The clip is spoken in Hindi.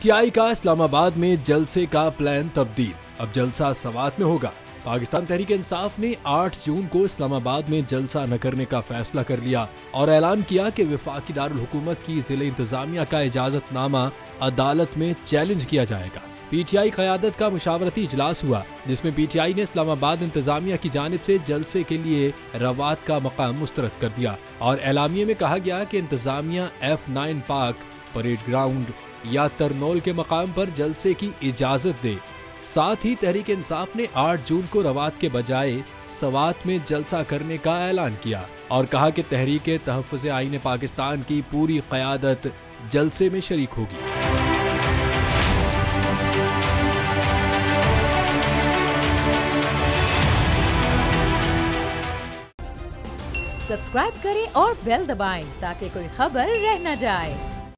पीटीआई का इस्लामाबाद में जलसे का प्लान तब्दील, अब जलसा सवात में होगा। पाकिस्तान तहरीक इंसाफ ने 8 जून को इस्लामाबाद में जलसा न करने का फैसला कर लिया और ऐलान किया कि वफाकी दारुल हुकूमत की जिले इंतजामिया का इजाजतनामा अदालत में चैलेंज किया जाएगा। पीटीआई क़यादत का मुशावरती इजलास हुआ, जिसमें पीटीआई ने इस्लामाबाद इंतजामिया की जानिब से जलसे के लिए रवात का मकाम मुस्तरद कर दिया और एलामिये में कहा गया कि इंतजामिया F9 पार्क, परेड ग्राउंड या तरनोल के मकाम पर जलसे की इजाजत दे। साथ ही तहरीक इंसाफ ने 8 जून को रवात के बजाय सवात में जलसा करने का ऐलान किया और कहा कि तहरीक तहफ़्फ़ुज़ आईन पाकिस्तान की पूरी क़यादत जलसे में शरीक होगी। सब्सक्राइब करें और बेल दबाएं ताकि कोई खबर रह न जाए।